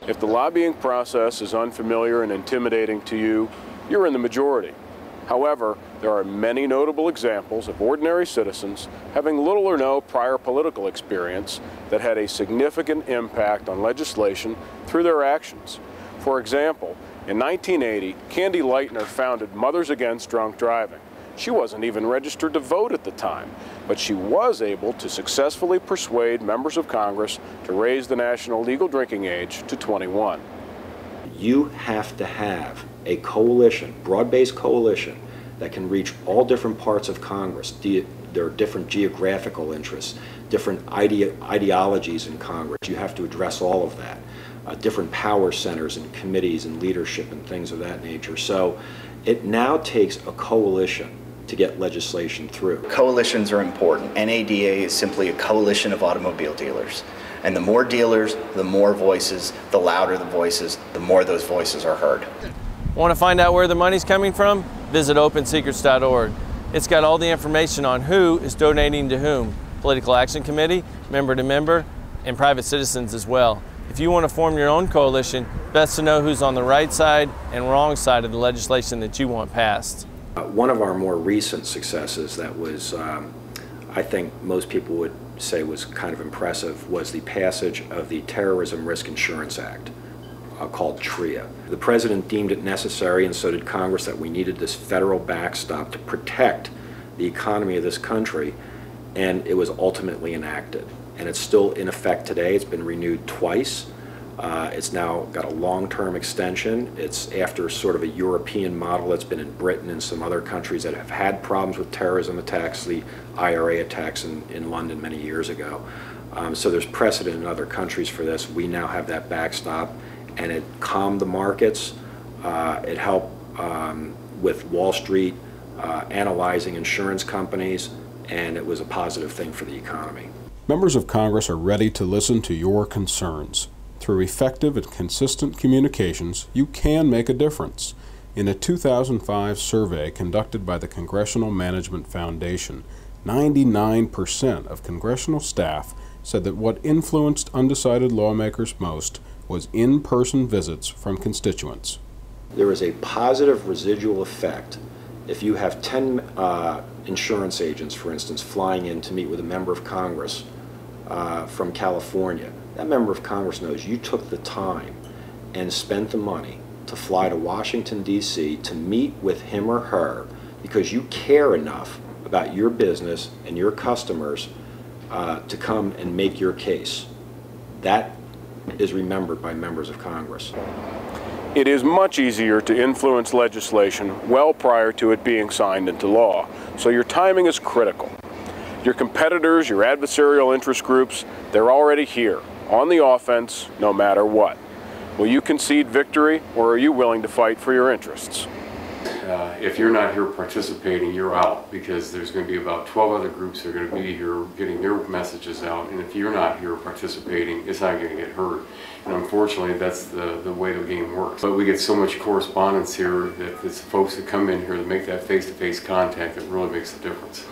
If the lobbying process is unfamiliar and intimidating to you, you're in the majority. However, there are many notable examples of ordinary citizens having little or no prior political experience that had a significant impact on legislation through their actions. For example, in 1980, Candy Lightner founded Mothers Against Drunk Driving. She wasn't even registered to vote at the time, but she was able to successfully persuade members of Congress to raise the national legal drinking age to 21. You have to have a coalition, broad-based coalition, that can reach all different parts of Congress. There are different geographical interests, different ideologies in Congress. You have to address all of that. Different power centers and committees and leadership and things of that nature. So it now takes a coalition to get legislation through. Coalitions are important. NADA is simply a coalition of automobile dealers. And the more dealers, the more voices, the louder the voices, the more those voices are heard. Want to find out where the money's coming from? Visit OpenSecrets.org. It's got all the information on who is donating to whom. Political Action Committee, member to member, and private citizens as well. If you want to form your own coalition, best to know who's on the right side and wrong side of the legislation that you want passed. One of our more recent successes that was, I think most people would say was kind of impressive, was the passage of the Terrorism Risk Insurance Act, called TRIA. The President deemed it necessary, and so did Congress, that we needed this federal backstop to protect the economy of this country, and it was ultimately enacted. And it's still in effect today. It's been renewed twice. It's now got a long-term extension. It's after sort of a European model that's been in Britain and some other countries that have had problems with terrorism attacks, the IRA attacks in London many years ago. So there's precedent in other countries for this. We now have that backstop, and it calmed the markets. It helped with Wall Street analyzing insurance companies, and it was a positive thing for the economy. Members of Congress are ready to listen to your concerns. Through effective and consistent communications, you can make a difference. In a 2005 survey conducted by the Congressional Management Foundation, 99% of congressional staff said that what influenced undecided lawmakers most was in-person visits from constituents. There is a positive residual effect if you have 10 insurance agents, for instance, flying in to meet with a member of Congress from California. That member of Congress knows you took the time and spent the money to fly to Washington, D.C. to meet with him or her because you care enough about your business and your customers to come and make your case. That is remembered by members of Congress. It is much easier to influence legislation well prior to it being signed into law, so your timing is critical. Your competitors, your adversarial interest groups, they're already here, on the offense, no matter what. Will you concede victory, or are you willing to fight for your interests? If you're not here participating, you're out, because there's going to be about 12 other groups that are going to be here getting their messages out, and if you're not here participating, it's not going to get heard. And unfortunately, that's the way the game works. But we get so much correspondence here that it's the folks that come in here that make that face-to-face contact that really makes the difference.